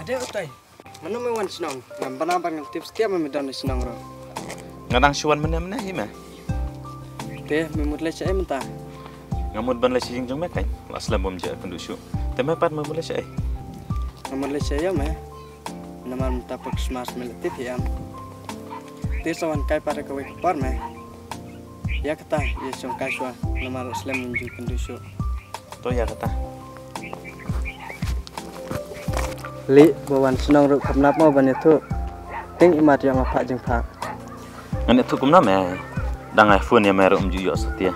Ada utai. Mana mewan senang. Ngam panabang tips tiap memedan senang ro. Ngadang syuan mana hima. Teh memulai saya mentah. Ngamut ban lesi jing jong mekai. Aslam bom ja pendusuk. Temai pat memulai saya. Memulai saya mah. Nama mentah peksmas meletit ya. Teh sawan kai pada kawai kepar mah. Ya kata ya song kai swa nama aslam menju pendusuk. To ya kata. Li bawan senang ro kapnap mau ban itu. Ting imat yang apa jeng pak. Ngan itu kumna me. Dang iPhone ya meru umju yo setia.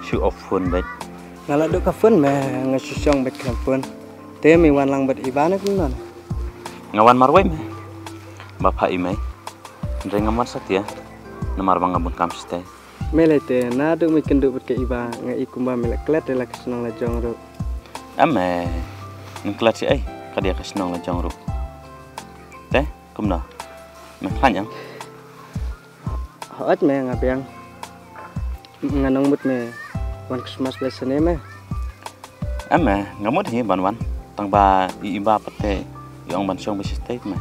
Show off phone baik. Ngalak duk ka phone mah ngasusong bet ka phone. Teh mi wan lang bet ibana kunan. Ngawan marwai me. Bapak imai. Ndre ngaman setia. Namar bang ngabun kam stay. Mele teh na duk mi kenduk bet ka iba ngai kumba mele klet la kesenang la jong ro. Ame. Ngklat si ai. Kadia kesenang la jong ro. Teh kumna. Makanya. Hoat me ngapiang. Nganong mut me wan Christmas lesane me. Ame ngamut hi ban tang ba iba pate yang ban syong besis teh me.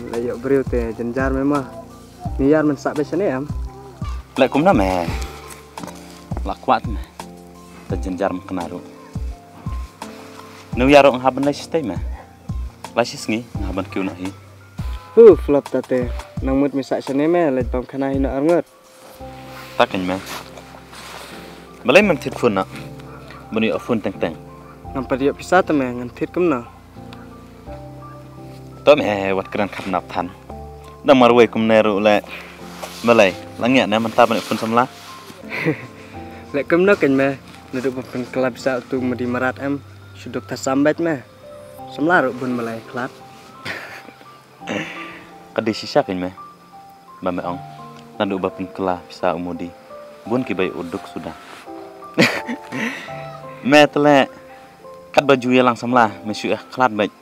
Layo beriu teh jenjar me mah. Niar men sak besane am. Lek kumna me. La kuat me. Ta jenjar kenaru. Nu yarong haban la sistay me. La sisngi haban kiu na hi. Flop tate. Nang mut mi sak sane me let bam kana hina arngot. Takin me. Balai man tit phun na. Bani phun teng. Ngam padiak pisah te me ngan tit kumna. To me wat kran khap nap than. Dang marwai kum neru le. Balai langya na man ta ban phun samla. Lek kumna kan me. Nuduk bam kelab bisa tu medi marat am. Suduk ta sambat me. Samla ro bun malai klap. Kadi sisa kan me. Bame ong. Nandu bapin kelah bisa umudi. Bun kibai uduk sudah. Me tele kat baju ya langsam lah. Mesu kelat baik.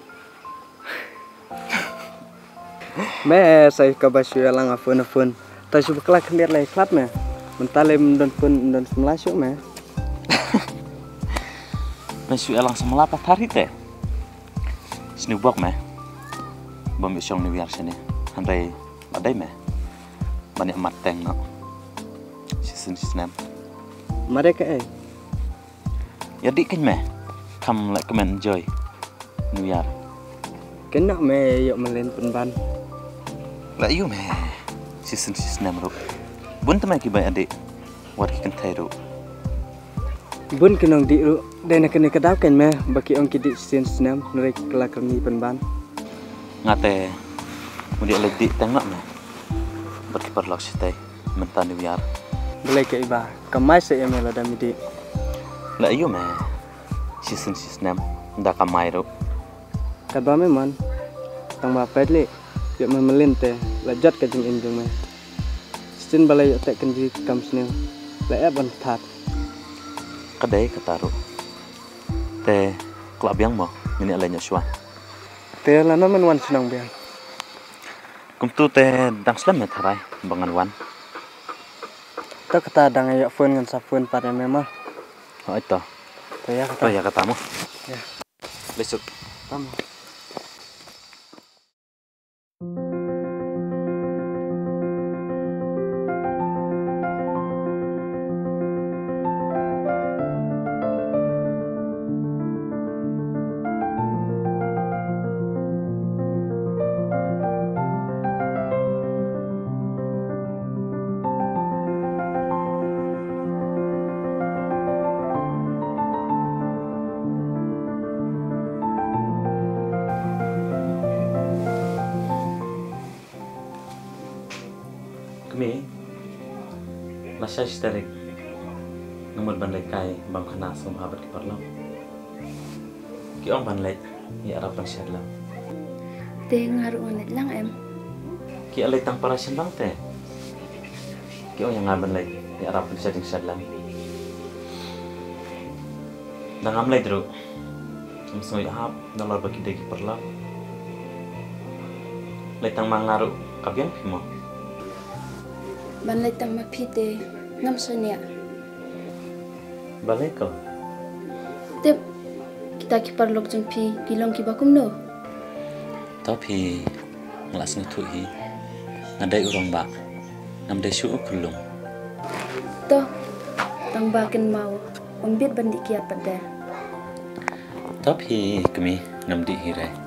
Me sai ka baju ya lang afun. Ta su bekla kendir lai klat me. Mentale mendon pun mendon semlasu me. Mesu ya langsam lah patari teh. Sini bok me. Bam isyong ni biar sini. Handai badai me. Banyak mateng no. Season. Mereka Ya dik kan me. Kam like comment enjoy. New Year. Kena me yok melen penban. La you me. Season ro. Bun teman ki bai adik. Wat ki kan thai ro. Bun kenong di ru. Dena kene kedap kan me baki ong ki di season nurek kelak ni penban. Ngate. Mudi dik tengok me. Berkiper lok stay mentan New Year. Boleh ke iba. Kamai se ya me la damidi. La you me. Season nda kamai ro. Kadba me man. Tang ba pedle. Yok memelin te. Lajat ka jeng injung me. Sin balai yok tek kenji kam snel. La ya ban that. Kadai kataro. Te klub yang mo mini alanya syua. Te la no men wan senang biang. Kum tu te dang slam me tharai bangan wan. Ta kata dang yok phone ngan sa phone pada memang. Oh itu. To ya Oh ya katamu. Ya. Besok. Tamu. Kami Masya histerik Nomor ban kai bam khana som habat ki parlo Ki ong ban lek ya arab bang syadlam Te ngaru nganit lang em Ki alai tang parasin bang te Ki ong yang ngaban lek ya arab bang syadlam Nangam lek dru Semsoi hap dalar baki deki parlo Lek tang mangaru kabian pimo ban lai tang mapite ngam sonia Balai kau tep kita ki parlok jeng pi gilong ki bakum no Tapi ngelas ngetui ngadai urang bak namdai syuk kulung. Toh, tang bakin mau umbit bandi kiat pada. Tapi kami namdi hirai.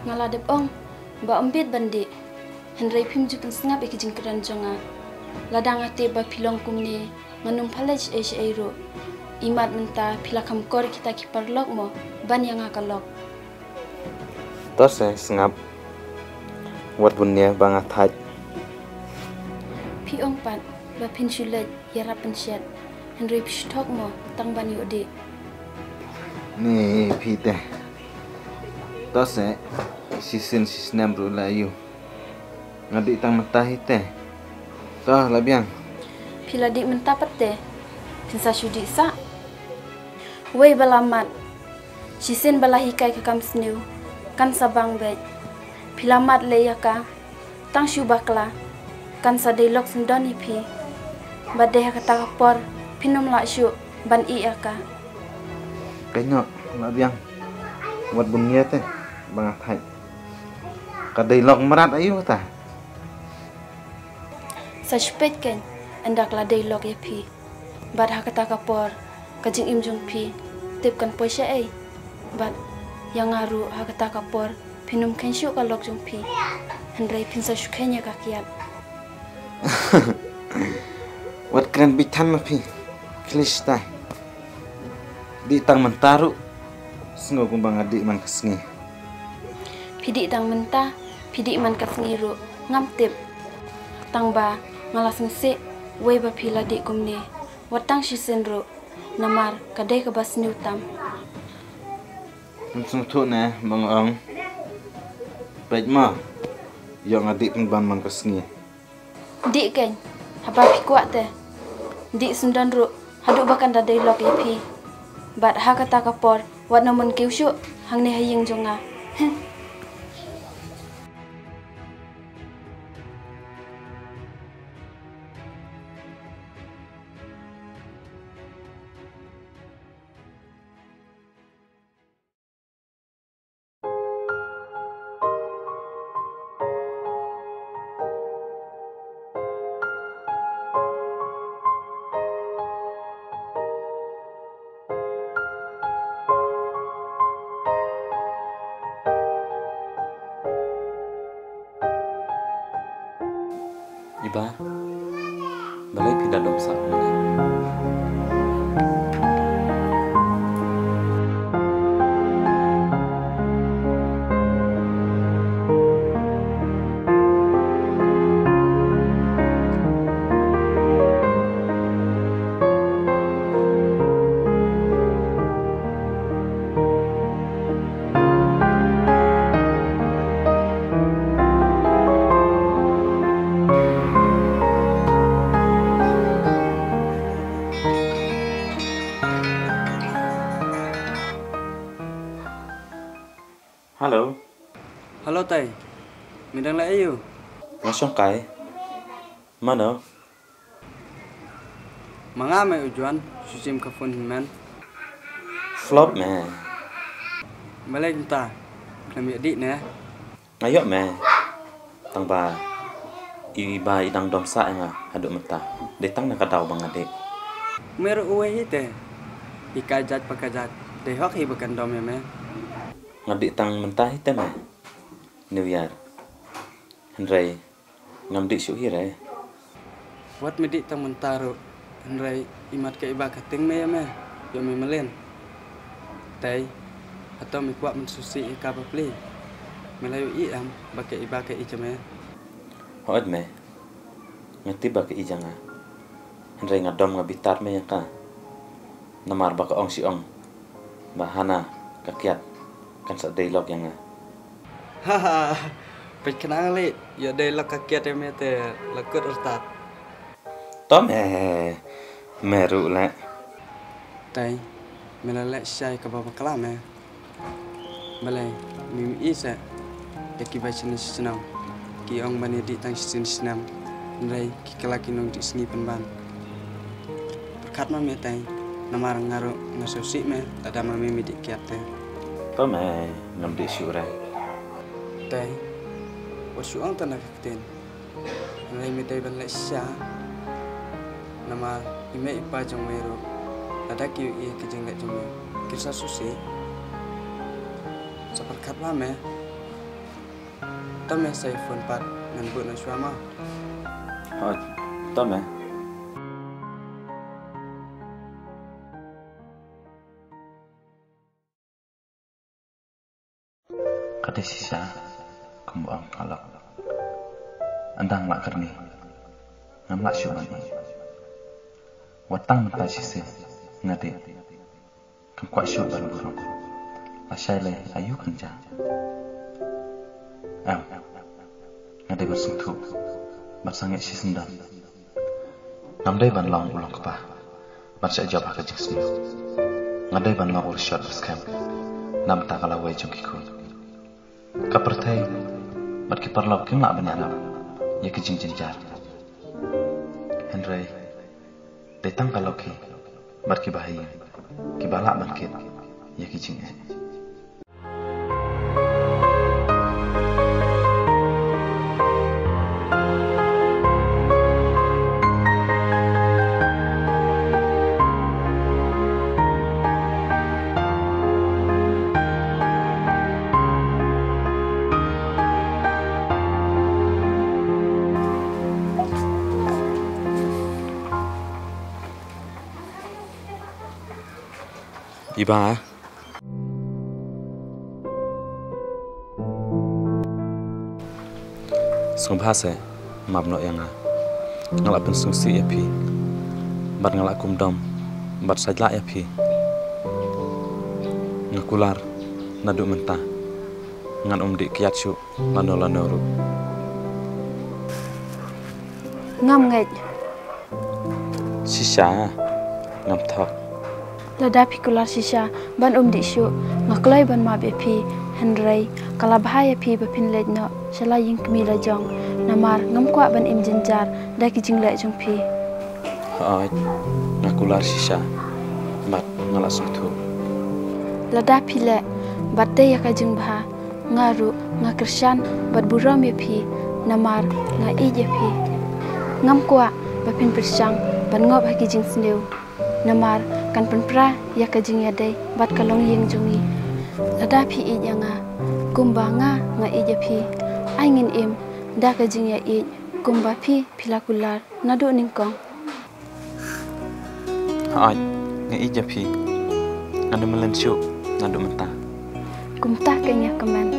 Ngaladep ong, ba umbit bandi. Henry pim jukin sengap ikijing keranjonga. Ladang ate ba pilong kumni nganum palej airo. Imat menta pilakam kor kita kiparlok mo ban yang akalok. Tos sengap wat bunya bangat haj. Pi ong pat ba pin shulet yara pensyat. Henry pishtok mo tang ban yode. Nih pite. Tos sisin sisnam rulayu. Ngadik tang matahi teh. Toh labiang. Pila dik mentapat teh. Pinsa syudi sa. Wei balamat. Sisin balahikai ke kam sniu. Kan sabang bet. Pila mat leyaka. Tang syubakla. Kan sa dialog sendoni pi. Badeh kata kapor. Pinum lak syuk. Ban iyaka. Kenyok labiang. Wat bunya teh bangat haj. Kadai lok merat ayu ta. Sa syupet ken. Endaklah dialog ya pi. Bad kata kapor. Kajing imjung pi. Tipkan poisya Bad yang ngaru kata kapor. Pinum ken syuk kalok jung pi. Hendrai pinsa syukenya kakiat. Wat keren bitan pi. Klista. Di tang mentaru. Sengok kumbang adik man kesengi. Pidik tang mentah, pidik man kasengiru, ngam tip. Tang ba, ngalas ngesik, wei ba pila dik kumni. Watang shisenru, namar kadai kebas niutam. Langsung tu ne, bang ong. Baik ma, yang adik pun ban man kesengi. Dik ken, haba pi kuat teh. Dik sundan ru, haduk bahkan dadai lok ya pi. Bat ha kata kapor, wat namun kiu syuk, hang ne haying jonga. Iba, balai pindah dom sak mana? Halo, Halo tay, midang la ayu. langsung kai. Mana? Manga mai ujuan susim kafun himan. Flop me. Balai kita, kami adik ne. Ayo me. Tang ba. iba idang dom sa nga haduk menta. Detang na kadaw bang adik. Meru uwe ite. Ikajat pakajat. Dehok hi bukan dom ya me. Ngadik tang menta ite me. New Year. Henry ngamdik syuk hire. Wat medik tang mentaru. Henry imat ke iba kating me ya me. Yo me melen. Tai atau mi kuat mensusi ika bapli. Melayu iam bake iba ke ijame. Hoad me. Ngati ba ke ijanga. Henry ngadom ngabitar me yang ka. Namar ba ka ong si ong. Bahana kakiat kan sa dialog yang nga. Haha. Perkenang li. Ya dialog kakiat ya me te lekut ustad. Tom meru la. Tai melalek syai ke bapa kelam ya. Balai mimi isa. Deki baca ni senam. Ki ong bani di tang senam. Nrai ki kelaki nong di sini penban. Berkat mami tai. Namar ngaru ngasusi me. Tada mami di kiat te. Tom ngamdik syuk ra. Tai. Bersuang tanah kekten. Nrai mi tai balai syah. Namar ime ipa jong meru. Ada ki ke jeng lek jong kisah susi. Seperkat mami. Tom saya phone pat ngan bu na suama. Hoad. Tom Kata sisa kumbuang kalak. Andang lak kerni. Ngam lak syuman. Watang menta sisi ngade. Kam kuat syuk baru burung. Asyai le ayu kenja. Ngade bersentuh. Bersangit si sendam. Ngamdai ban long ulang kepah. Baca jawab ke jeng Ngadai ban long ul syot berskam. Nam tak kalah wai jeng kiku. Kapertai. Bat kiparlau kim lak banyarap. Ya ke jeng jenjar. Henry. Datang kalau ki. Bat ki bahaya. Ki balak barkit. Ya ke jeng Iba sung bahasa mab no yang ngalak pen sung si ya pi bat ngalak kum dom bat sajla ya pi ngakular nadu mentah ngan di kiat syuk lano ru ngam ngej sisa ngam thok lada pikular sisa ban di syu ngaklai ban ma bepi Henry kala bahaya pi bapin lejno shala ying kmi la jong namar ngam kwa ban im jenjar da ki jing le jong pi hai ngakular sisa bat ngala suthu lada pile batte ya ka jing bha ngaru ngakershan bat buram ya pi namar nga ije pi ngam kwa bapin persang ban ngob ha ki jing sneu namar kan penpra ya ka jing ya dei bat kalong ying jongi lada pi ijanga kumbanga nga ije pi aingin im da ka jing ya ij kumba pi pilakular nadu ningkong hai nga ije pi ngadu melen syuk nadu mentah kumta kenya keman